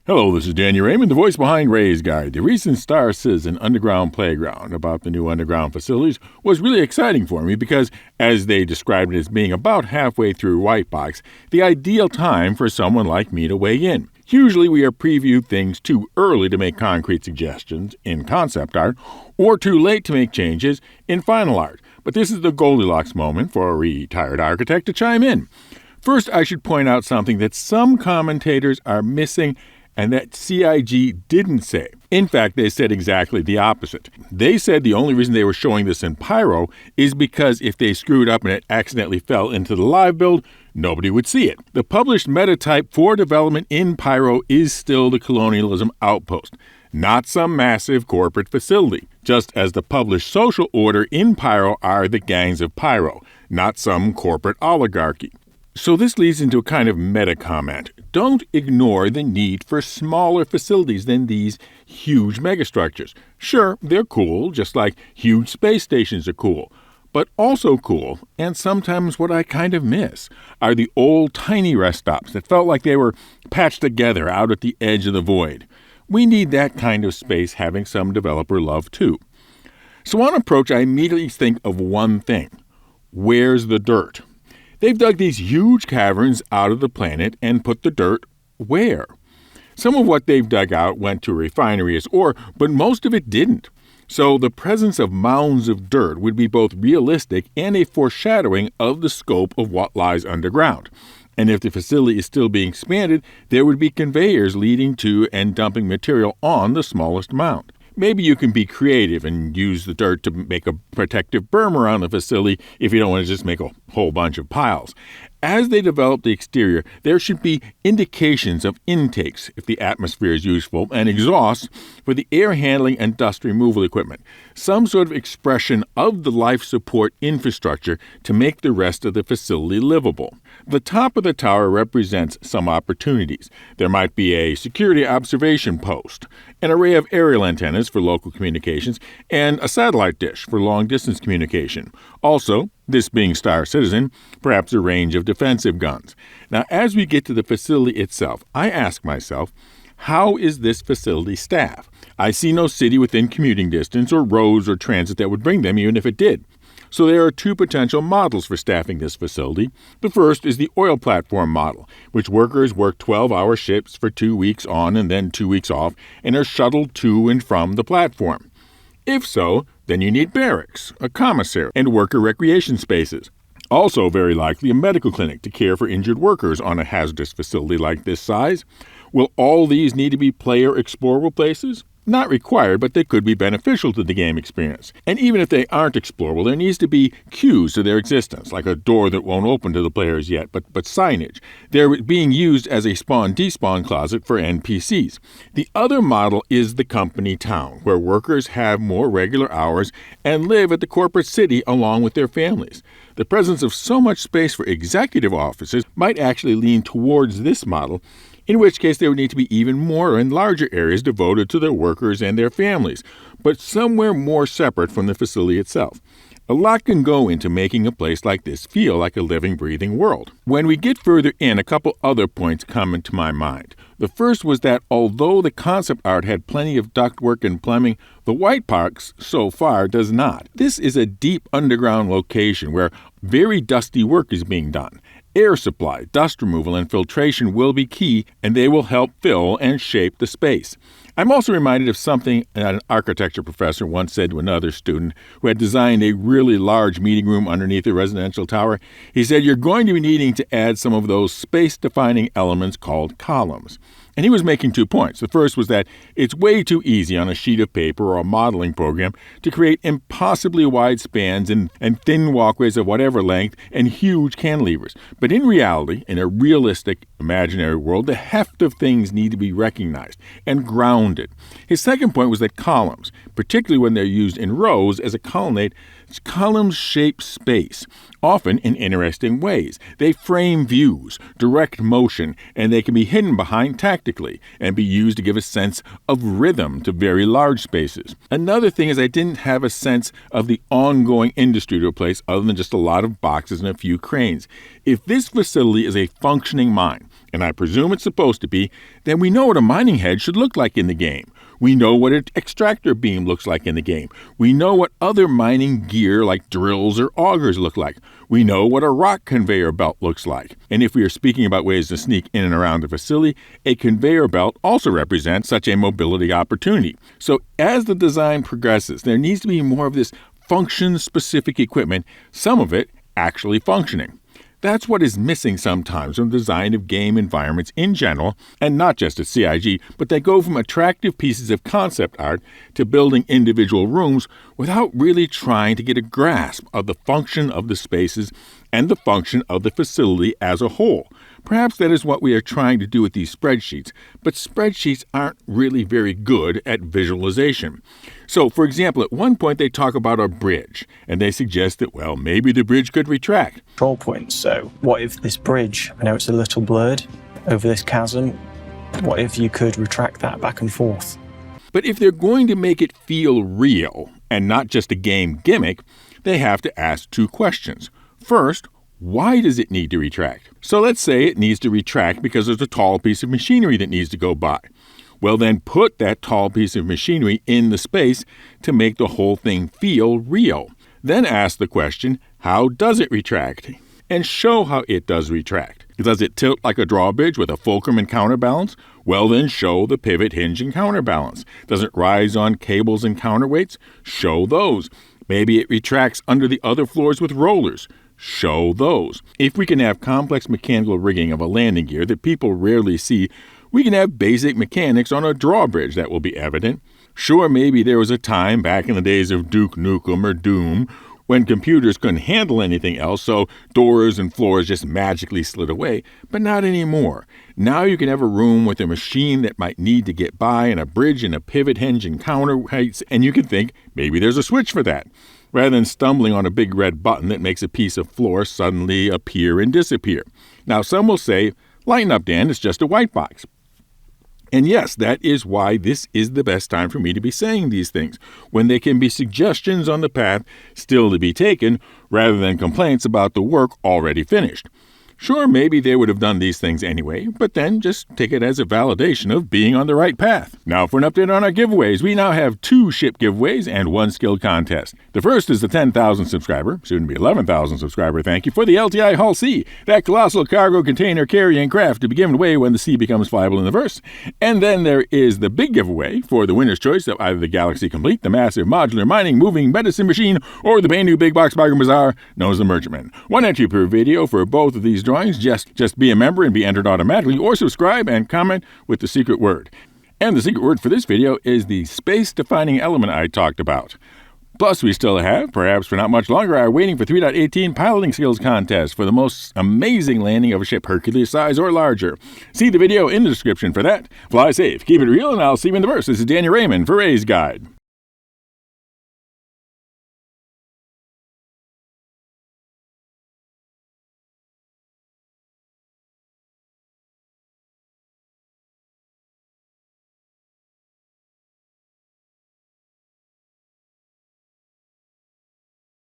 Hello, this is Danny Raymond, the voice behind Ray's Guide. The recent Star Citizen underground playground about the new underground facilities was really exciting for me because, as they described it as being about halfway through White Box, the ideal time for someone like me to weigh in. Usually we are previewed things too early to make concrete suggestions in concept art, or too late to make changes in final art. But this is the Goldilocks moment for a retired architect to chime in. First, I should point out something that some commentators are missing and that CIG didn't say. In fact, they said exactly the opposite. They said the only reason they were showing this in Pyro is because if they screwed up and it accidentally fell into the live build, nobody would see it. The published metatype for development in Pyro is still the colonialism outpost, not some massive corporate facility, just as the published social order in Pyro are the gangs of Pyro, not some corporate oligarchy. So this leads into a kind of meta comment. Don't ignore the need for smaller facilities than these huge megastructures. Sure, they're cool, just like huge space stations are cool. But also cool, and sometimes what I kind of miss, are the old tiny rest stops that felt like they were patched together out at the edge of the void. We need that kind of space having some developer love too. So on approach, I immediately think of one thing. Where's the dirt? They've dug these huge caverns out of the planet and put the dirt where? Some of what they've dug out went to a refinery as ore, but most of it didn't. So the presence of mounds of dirt would be both realistic and a foreshadowing of the scope of what lies underground. And if the facility is still being expanded, there would be conveyors leading to and dumping material on the smallest mound. Maybe you can be creative and use the dirt to make a protective berm around the facility if you don't want to just make a whole bunch of piles. As they develop the exterior, there should be indications of intakes, if the atmosphere is useful, and exhausts for the air handling and dust removal equipment. Some sort of expression of the life support infrastructure to make the rest of the facility livable. The top of the tower represents some opportunities. There might be a security observation post, an array of aerial antennas for local communications, and a satellite dish for long-distance communication. Also, this being Star Citizen, perhaps a range of defensive guns. Now, as we get to the facility itself, I ask myself, how is this facility staffed? I see no city within commuting distance or roads or transit that would bring them, even if it did. So there are two potential models for staffing this facility. The first is the oil platform model, which workers work 12-hour shifts for 2 weeks on and then 2 weeks off and are shuttled to and from the platform. If so, then you need barracks, a commissary, and worker recreation spaces. Also, very likely, a medical clinic to care for injured workers on a hazardous facility like this size. Will all these need to be player explorable places? Not required, but they could be beneficial to the game experience. And even if they aren't explorable, there needs to be cues to their existence, like a door that won't open to the players yet, but signage. They're being used as a spawn-despawn closet for NPCs. The other model is the company town, where workers have more regular hours and live at the corporate city along with their families. The presence of so much space for executive offices might actually lean towards this model, in which case there would need to be even more and larger areas devoted to their workers and their families, but somewhere more separate from the facility itself. A lot can go into making a place like this feel like a living, breathing world. When we get further in, a couple other points come into my mind. The first was that although the concept art had plenty of ductwork and plumbing, the White Box, so far, does not. This is a deep underground location where very dusty work is being done. Air supply, dust removal, and filtration will be key, and they will help fill and shape the space. I'm also reminded of something an architecture professor once said to another student who had designed a really large meeting room underneath a residential tower. He said, "You're going to be needing to add some of those space-defining elements called columns." And he was making 2 points. The first was that it's way too easy on a sheet of paper or a modeling program to create impossibly wide spans and thin walkways of whatever length and huge cantilevers. But in reality, in a realistic, imaginary world, the heft of things need to be recognized and grounded. His second point was that columns, particularly when they're used in rows as a colonnade, Columns shape space, often in interesting ways. They frame views, direct motion, and they can be hidden behind tactically and be used to give a sense of rhythm to very large spaces. Another thing is I didn't have a sense of the ongoing industry to a place other than just a lot of boxes and a few cranes. If this facility is a functioning mine, and I presume it's supposed to be, then we know what a mining head should look like in the game. We know what an extractor beam looks like in the game. We know what other mining gear like drills or augers look like. We know what a rock conveyor belt looks like. And if we are speaking about ways to sneak in and around the facility, a conveyor belt also represents such a mobility opportunity. So as the design progresses, there needs to be more of this function-specific equipment, some of it actually functioning. That's what is missing sometimes from the design of game environments in general, and not just at CIG, but they go from attractive pieces of concept art to building individual rooms without really trying to get a grasp of the function of the spaces and the function of the facility as a whole. Perhaps that is what we are trying to do with these spreadsheets, but spreadsheets aren't really very good at visualization. So, for example, at one point they talk about a bridge, and they suggest that, well, maybe the bridge could retract. Control points. So, what if this bridge, I know it's a little blurred over this chasm, what if you could retract that back and forth? But if they're going to make it feel real and not just a game gimmick, they have to ask two questions. First, why does it need to retract? So let's say it needs to retract because there's a tall piece of machinery that needs to go by. Well, then put that tall piece of machinery in the space to make the whole thing feel real. Then ask the question, how does it retract? And show how it does retract. Does it tilt like a drawbridge with a fulcrum and counterbalance? Well, then show the pivot, hinge, and counterbalance. Does it rise on cables and counterweights? Show those. Maybe it retracts under the other floors with rollers. Show those. If we can have complex mechanical rigging of a landing gear that people rarely see, we can have basic mechanics on a drawbridge that will be evident. Sure, maybe there was a time back in the days of Duke Nukem or Doom when computers couldn't handle anything else, so doors and floors just magically slid away, but not anymore. Now you can have a room with a machine that might need to get by and a bridge and a pivot hinge and counterweights, and you can think maybe there's a switch for that, rather than stumbling on a big red button that makes a piece of floor suddenly appear and disappear. Now, some will say, lighten up, Dan, it's just a white box. And yes, that is why this is the best time for me to be saying these things, when they can be suggestions on the path still to be taken, rather than complaints about the work already finished. Sure, maybe they would have done these things anyway, but then just take it as a validation of being on the right path. Now for an update on our giveaways, we now have 2 ship giveaways and 1 skill contest. The first is the 10,000 subscriber, soon to be 11,000 subscriber thank you for the LTI Hull C, that colossal cargo container carrying craft to be given away when the sea becomes flyable in the verse. And then there is the big giveaway for the winner's choice of either the Galaxy Complete, the massive modular mining moving medicine machine, or the brand new big box bargain bazaar known as the Merchantman. 1 entry per video for both of these drawings. Just be a member and be entered automatically, or subscribe and comment with the secret word. And the secret word for this video is the space-defining element I talked about. Plus, we still have, perhaps for not much longer, our waiting for 3.18 piloting skills contest for the most amazing landing of a ship Hercules size or larger. See the video in the description for that. Fly safe, keep it real, and I'll see you in the verse. This is Daniel Raymond for Ray's Guide.